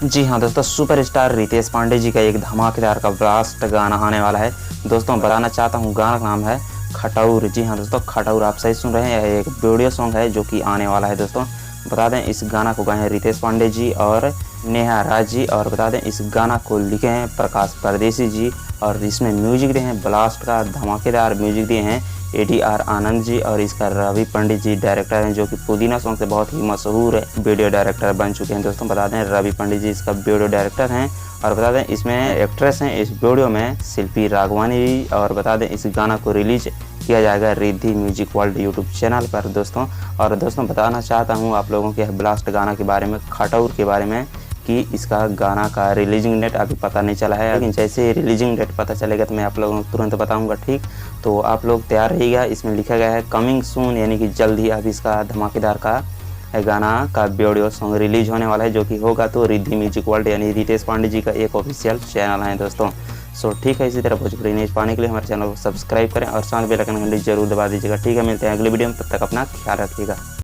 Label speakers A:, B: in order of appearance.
A: जी हाँ दोस्तों, सुपरस्टार रितेश पांडे जी का एक धमाकेदार का ब्लास्ट गाना आने वाला है। दोस्तों बताना चाहता हूँ, गाना का नाम है खटौर। जी हाँ दोस्तों, खटौर आप सही सुन रहे हैं। यह एक वीडियो सॉन्ग है जो कि आने वाला है। दोस्तों बता दें, इस गाना को गाए हैं रितेश पांडे जी और नेहा राज जी। और बता दें, इस गाना को लिखे हैं प्रकाश परदेसी जी और इसमें म्यूजिक दिए हैं, ब्लास्ट का धमाकेदार म्यूजिक दिए हैं ADR आनंद जी। और इसका रवि पंडित जी डायरेक्टर हैं, जो कि पुदीना सॉन्ग से बहुत ही मशहूर वीडियो डायरेक्टर बन चुके हैं। दोस्तों बता दें, रवि पंडित जी इसका वीडियो डायरेक्टर हैं। और बता दें, इसमें एक्ट्रेस हैं इस वीडियो में शिल्पी राघवानी जी। और बता दें, इस गाना को रिलीज किया जाएगा Riddhi music world YouTube channel पर दोस्तों। और दोस्तों बताना चाहता हूँ आप लोगों के ब्लास्ट गाना के बारे में, खटौर के बारे में, कि इसका गाना का रिलीजिंग डेट अभी पता नहीं चला है, लेकिन जैसे ही रिलीजिंग डेट पता चलेगा तो मैं आप लोगों को तुरंत बताऊंगा। ठीक, तो आप लोग तैयार रहिएगा। इसमें लिखा गया है कमिंग सून, यानी कि जल्द ही अभी इसका धमाकेदार का गाना का वीडियो सॉन्ग रिलीज होने वाला है, जो कि होगा तो रिद्धि म्यूजिक वर्ल्ड यानी रितेश पांडे जी का एक ऑफिशियल चैनल है दोस्तों। सो ठीक है, इसी तरह भोजपुरी न्यूज़ पाने के लिए हमारे चैनल को सब्सक्राइब करें और साथ बेल आइकन घंटी जरूर दबा दीजिएगा। ठीक है, मिलते हैं अगली वीडियो में, तब तक अपना ख्याल रखिएगा।